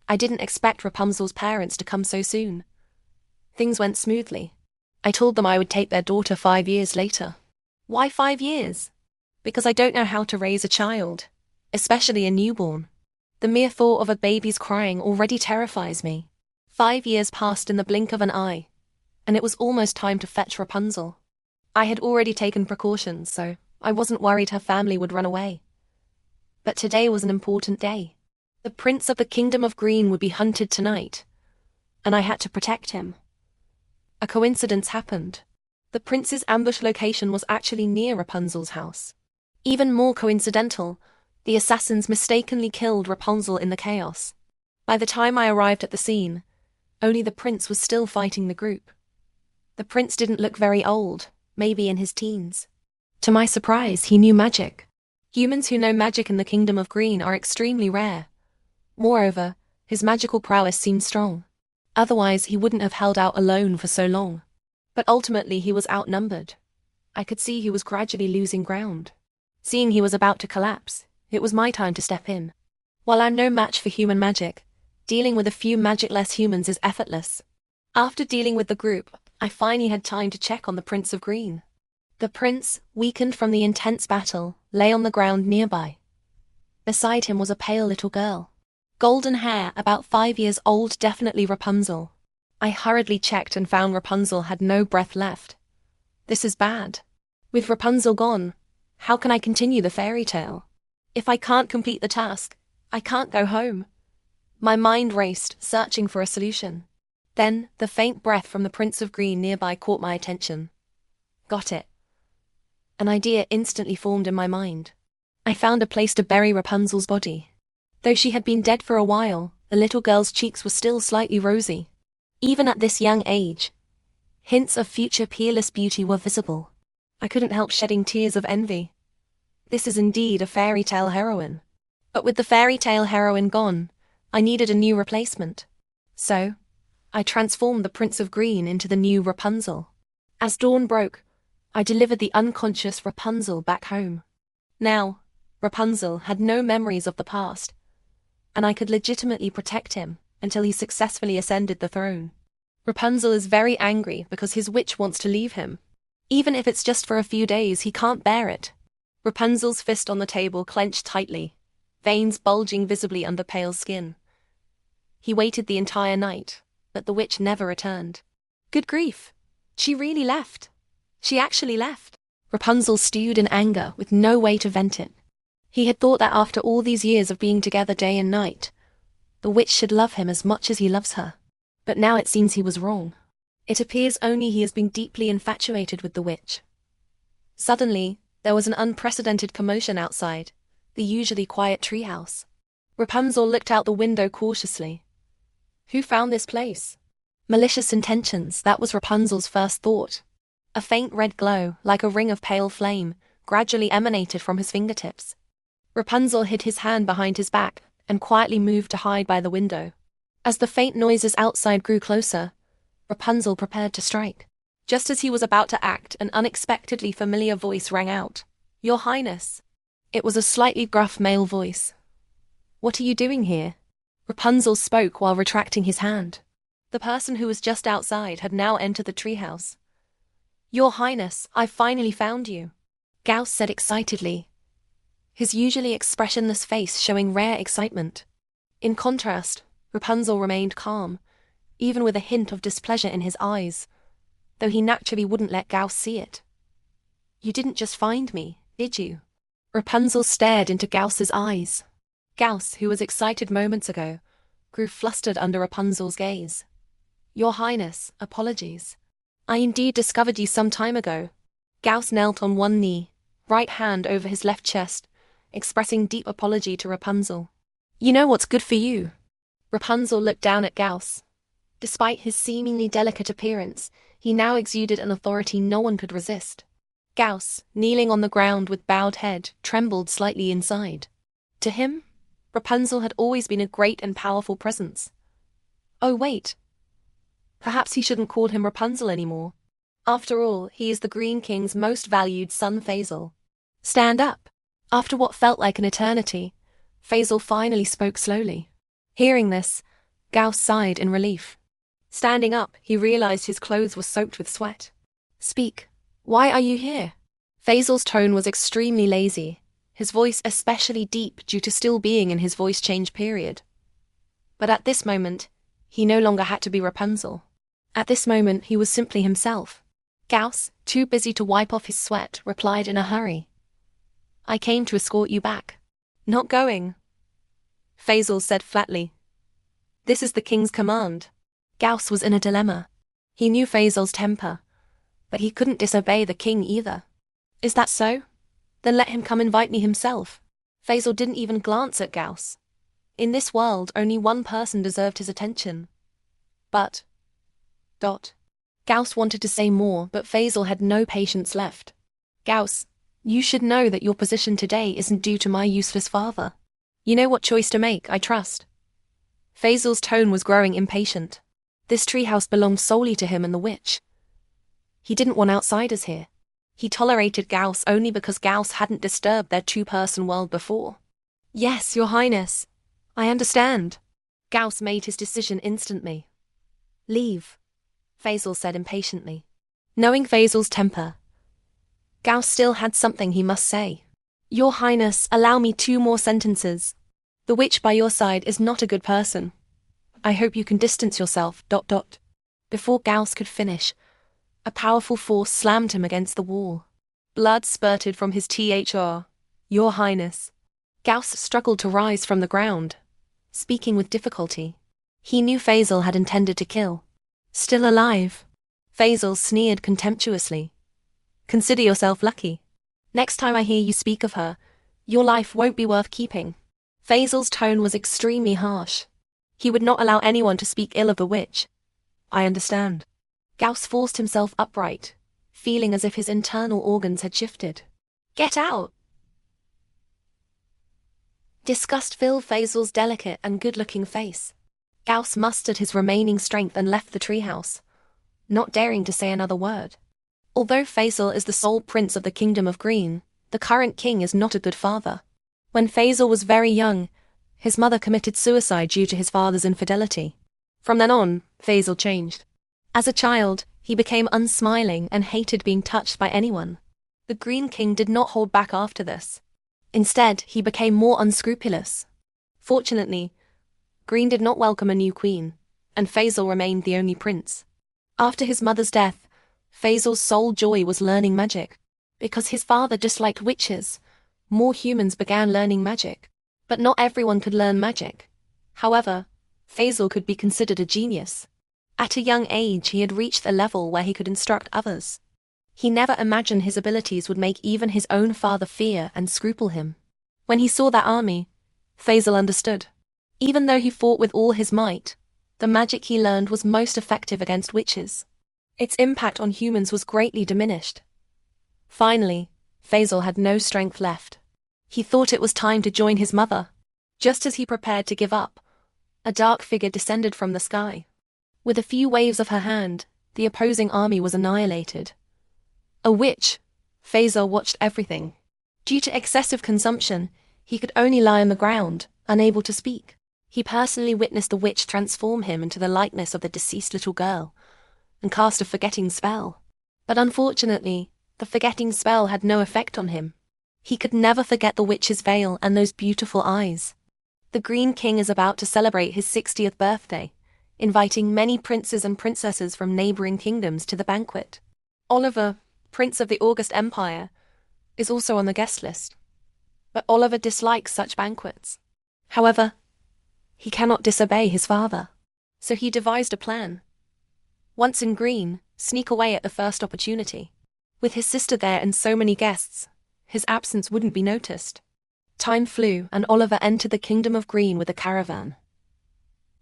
I didn't expect Rapunzel's parents to come so soon. Things went smoothly. I told them I would take their daughter 5 years later. Why 5 years? Because I don't know how to raise a child, especially a newborn. The mere thought of a baby's crying already terrifies me. 5 years passed in the blink of an eye, and it was almost time to fetch Rapunzel. I had already taken precautions, so I wasn't worried her family would run away. But today was an important day. The Prince of the Kingdom of Green would be hunted tonight, and I had to protect him. A coincidence happened. The prince's ambush location was actually near Rapunzel's house. Even more coincidental, the assassins mistakenly killed Rapunzel in the chaos. By the time I arrived at the scene, only the prince was still fighting the group. The prince didn't look very old, maybe in his teens. To my surprise, he knew magic. Humans who know magic in the Kingdom of Green are extremely rare. Moreover, his magical prowess seemed strong. Otherwise, he wouldn't have held out alone for so long. But ultimately, he was outnumbered. I could see he was gradually losing ground. Seeing he was about to collapse, it was my time to step in. While I'm no match for human magic, dealing with a few magic-less humans is effortless. After dealing with the group, I finally had time to check on the Prince of Green. The prince, weakened from the intense battle, lay on the ground nearby. Beside him was a pale little girl. Golden hair, about 5 years old, definitely Rapunzel. I hurriedly checked and found Rapunzel had no breath left. This is bad. With Rapunzel gone, how can I continue the fairy tale? If I can't complete the task, I can't go home. My mind raced, searching for a solution. Then, the faint breath from the Prince of Green nearby caught my attention. Got it. An idea instantly formed in my mind. I found a place to bury Rapunzel's body. Though she had been dead for a while, the little girl's cheeks were still slightly rosy. Even at this young age, hints of future peerless beauty were visible. I couldn't help shedding tears of envy. This is indeed a fairy tale heroine. But with the fairy tale heroine gone, I needed a new replacement. So, I transformed the Prince of Green into the new Rapunzel. As dawn broke, I delivered the unconscious Rapunzel back home. Now, Rapunzel had no memories of the past, and I could legitimately protect him until he successfully ascended the throne. Rapunzel is very angry because his witch wants to leave him. Even if it's just for a few days, he can't bear it. Rapunzel's fist on the table clenched tightly, veins bulging visibly under pale skin. He waited the entire night, but the witch never returned. Good grief! She really left. She actually left. Rapunzel stewed in anger with no way to vent it. He had thought that after all these years of being together day and night, the witch should love him as much as he loves her. But now it seems he was wrong. It appears only he has been deeply infatuated with the witch. Suddenly, there was an unprecedented commotion outside, the usually quiet treehouse. Rapunzel looked out the window cautiously. Who found this place? Malicious intentions, that was Rapunzel's first thought. A faint red glow, like a ring of pale flame, gradually emanated from his fingertips. Rapunzel hid his hand behind his back and quietly moved to hide by the window. As the faint noises outside grew closer, Rapunzel prepared to strike. Just as he was about to act, an unexpectedly familiar voice rang out. "Your Highness." It was a slightly gruff male voice. "What are you doing here?" Rapunzel spoke while retracting his hand. The person who was just outside had now entered the treehouse. "Your Highness, I've finally found you," Gauss said excitedly, his usually expressionless face showing rare excitement. In contrast, Rapunzel remained calm, even with a hint of displeasure in his eyes, though he naturally wouldn't let Gauss see it. "You didn't just find me, did you?" Rapunzel stared into Gauss's eyes. Gauss, who was excited moments ago, grew flustered under Rapunzel's gaze. "Your Highness, apologies. I indeed discovered you some time ago." Gauss knelt on one knee, right hand over his left chest, expressing deep apology to Rapunzel. "You know what's good for you." Rapunzel looked down at Gauss. Despite his seemingly delicate appearance, he now exuded an authority no one could resist. Gauss, kneeling on the ground with bowed head, trembled slightly inside. To him, Rapunzel had always been a great and powerful presence. Oh wait. Perhaps he shouldn't call him Rapunzel anymore. After all, he is the Green King's most valued son Faisal. "Stand up." After what felt like an eternity, Faisal finally spoke slowly. Hearing this, Gauss sighed in relief. Standing up, he realized his clothes were soaked with sweat. "Speak. Why are you here?" Faisal's tone was extremely lazy, his voice especially deep due to still being in his voice change period. But at this moment, he no longer had to be Rapunzel. At this moment, he was simply himself. Gauss, too busy to wipe off his sweat, replied in a hurry. "I came to escort you back." "Not going," Faisal said flatly. "This is the king's command." Gauss was in a dilemma. He knew Faisal's temper, But he couldn't disobey the king either. Is that so? Then let him come invite me himself. Faisal didn't even glance at Gauss. In this world, only one person deserved his attention. But... Gauss wanted to say more, but Faisal had no patience left. Gauss, you should know that your position today isn't due to my useless father. You know what choice to make, I trust. Faisal's tone was growing impatient. This treehouse belonged solely to him and the witch. He didn't want outsiders here. He tolerated Gauss only because Gauss hadn't disturbed their two-person world before. Yes, Your Highness. I understand. Gauss made his decision instantly. Leave, Faisal said impatiently. Knowing Faisal's temper, Gauss still had something he must say. Your Highness, allow me 2 more sentences. The witch by your side is not a good person. I hope you can distance yourself. Before Gauss could finish, a powerful force slammed him against the wall. Blood spurted from his THR. Your Highness. Gauss struggled to rise from the ground, speaking with difficulty. He knew Faisal had intended to kill. Still alive. Faisal sneered contemptuously. Consider yourself lucky. Next time I hear you speak of her, your life won't be worth keeping. Faisal's tone was extremely harsh. He would not allow anyone to speak ill of the witch. I understand. Gauss forced himself upright, feeling as if his internal organs had shifted. Get out! Disgust filled Faisal's delicate and good-looking face. Gauss mustered his remaining strength and left the treehouse, not daring to say another word. Although Faisal is the sole prince of the Kingdom of Green, the current king is not a good father. When Faisal was very young, his mother committed suicide due to his father's infidelity. From then on, Faisal changed. As a child, he became unsmiling and hated being touched by anyone. The Green King did not hold back after this. Instead, he became more unscrupulous. Fortunately, Green did not welcome a new queen, and Faisal remained the only prince. After his mother's death, Faisal's sole joy was learning magic. Because his father disliked witches, more humans began learning magic. But not everyone could learn magic. However, Faisal could be considered a genius. At a young age, he had reached a level where he could instruct others. He never imagined his abilities would make even his own father fear and scruple him. When he saw that army, Faisal understood. Even though he fought with all his might, the magic he learned was most effective against witches. Its impact on humans was greatly diminished. Finally, Faisal had no strength left. He thought it was time to join his mother. Just as he prepared to give up, a dark figure descended from the sky. With a few waves of her hand, the opposing army was annihilated. A witch. Faisal watched everything. Due to excessive consumption, he could only lie on the ground, unable to speak. He personally witnessed the witch transform him into the likeness of the deceased little girl, and cast a forgetting spell. But unfortunately, the forgetting spell had no effect on him. He could never forget the witch's veil and those beautiful eyes. The Green King is about to celebrate his 60th birthday, inviting many princes and princesses from neighboring kingdoms to the banquet. Oliver, Prince of the August Empire, is also on the guest list. But Oliver dislikes such banquets. However, he cannot disobey his father. So he devised a plan. Once in Green, sneak away at the first opportunity. With his sister there and so many guests, his absence wouldn't be noticed. Time flew, and Oliver entered the Kingdom of Green with a caravan.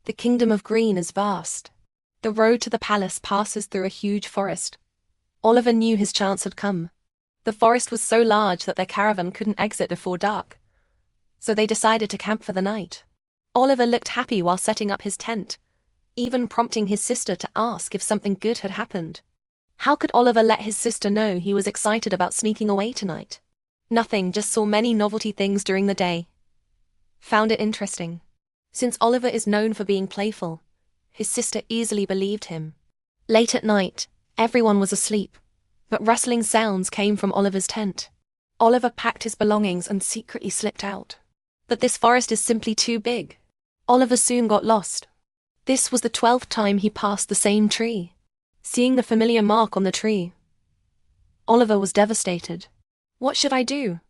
The Kingdom of Green is vast. The road to the palace passes through a huge forest. Oliver knew his chance had come. The forest was so large that their caravan couldn't exit before dark, so they decided to camp for the night. Oliver looked happy while setting up his tent, even prompting his sister to ask if something good had happened. How could Oliver let his sister know he was excited about sneaking away tonight? Nothing, just saw many novelty things during the day. Found it interesting. Since Oliver is known for being playful, his sister easily believed him. Late at night, everyone was asleep, but rustling sounds came from Oliver's tent. Oliver packed his belongings and secretly slipped out. But this forest is simply too big. Oliver soon got lost. This was the 12th time he passed the same tree. Seeing the familiar mark on the tree, Oliver was devastated. What should I do?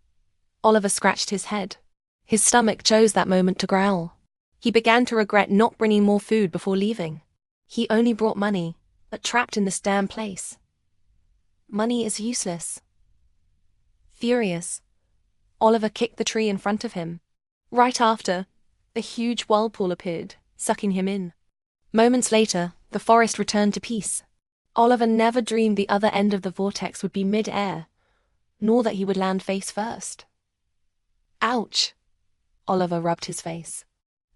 Oliver scratched his head. His stomach chose that moment to growl. He began to regret not bringing more food before leaving. He only brought money, but trapped in this damn place. Money is useless. Furious, Oliver kicked the tree in front of him. Right after, a huge whirlpool appeared, sucking him in. Moments later, the forest returned to peace. Oliver never dreamed the other end of the vortex would be mid-air, nor that he would land face first. Ouch! Oliver rubbed his face.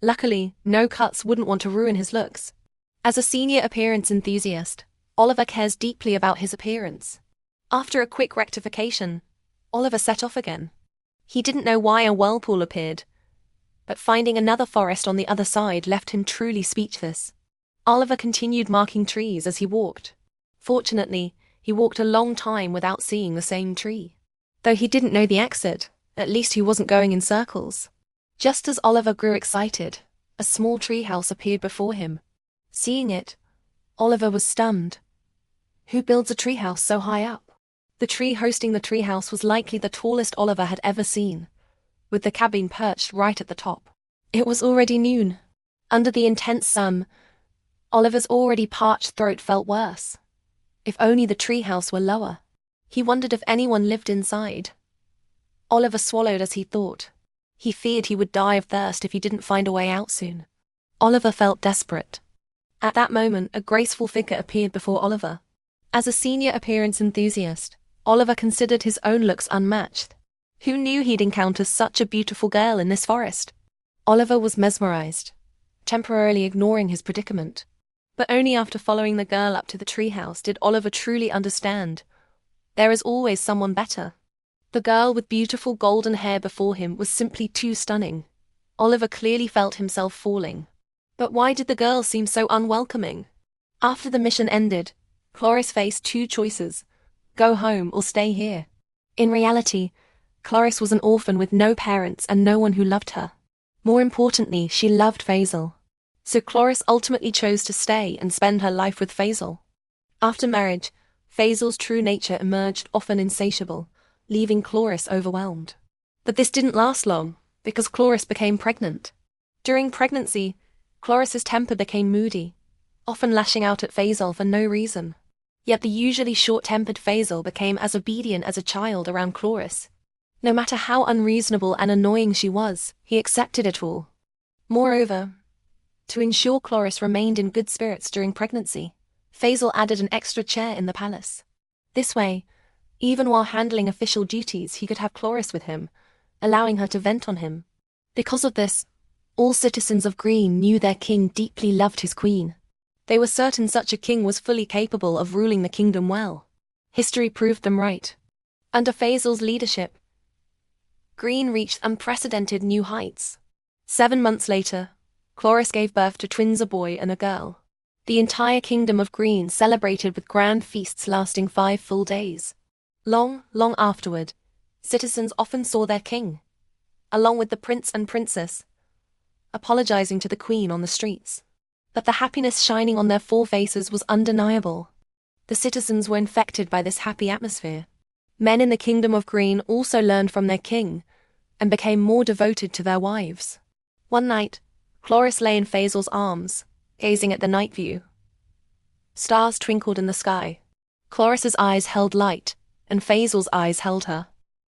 Luckily, no cuts wouldn't want to ruin his looks. As a senior appearance enthusiast, Oliver cares deeply about his appearance. After a quick rectification, Oliver set off again. He didn't know why a whirlpool appeared, but finding another forest on the other side left him truly speechless. Oliver continued marking trees as he walked. Fortunately, he walked a long time without seeing the same tree. Though he didn't know the exit, at least he wasn't going in circles. Just as Oliver grew excited, a small treehouse appeared before him. Seeing it, Oliver was stunned. Who builds a treehouse so high up? The tree hosting the treehouse was likely the tallest Oliver had ever seen, with the cabin perched right at the top. It was already noon. Under the intense sun, Oliver's already parched throat felt worse. If only the treehouse were lower. He wondered if anyone lived inside. Oliver swallowed as he thought. He feared he would die of thirst if he didn't find a way out soon. Oliver felt desperate. At that moment, a graceful figure appeared before Oliver. As a senior appearance enthusiast, Oliver considered his own looks unmatched. Who knew he'd encounter such a beautiful girl in this forest? Oliver was mesmerized, temporarily ignoring his predicament. But only after following the girl up to the treehouse did Oliver truly understand. There is always someone better. The girl with beautiful golden hair before him was simply too stunning. Oliver clearly felt himself falling. But why did the girl seem so unwelcoming? After the mission ended, Cloris faced two choices: go home or stay here. In reality, Cloris was an orphan with no parents and no one who loved her. More importantly, she loved Faisal. So Cloris ultimately chose to stay and spend her life with Faisal. After marriage, Faisal's true nature emerged, often insatiable, leaving Cloris overwhelmed. But this didn't last long, because Cloris became pregnant. During pregnancy, Cloris's temper became moody, often lashing out at Faisal for no reason. Yet the usually short-tempered Faisal became as obedient as a child around Cloris. No matter how unreasonable and annoying she was, he accepted it all. Moreover, to ensure Cloris remained in good spirits during pregnancy, Faisal added an extra chair in the palace. This way, even while handling official duties, he could have Cloris with him, allowing her to vent on him. Because of this, all citizens of Green knew their king deeply loved his queen. They were certain such a king was fully capable of ruling the kingdom well. History proved them right. Under Faisal's leadership, Green reached unprecedented new heights. 7 months later, Cloris gave birth to twins, a boy and a girl. The entire kingdom of Green celebrated with grand feasts lasting 5 full days. Long afterward, citizens often saw their king, along with the prince and princess, apologizing to the queen on the streets. But the happiness shining on their 4 faces was undeniable. The citizens were infected by this happy atmosphere. Men in the kingdom of Green also learned from their king and became more devoted to their wives. One night, Cloris lay in Faisal's arms, gazing at the night view. Stars twinkled in the sky. Cloris's eyes held light, and Faisal's eyes held her.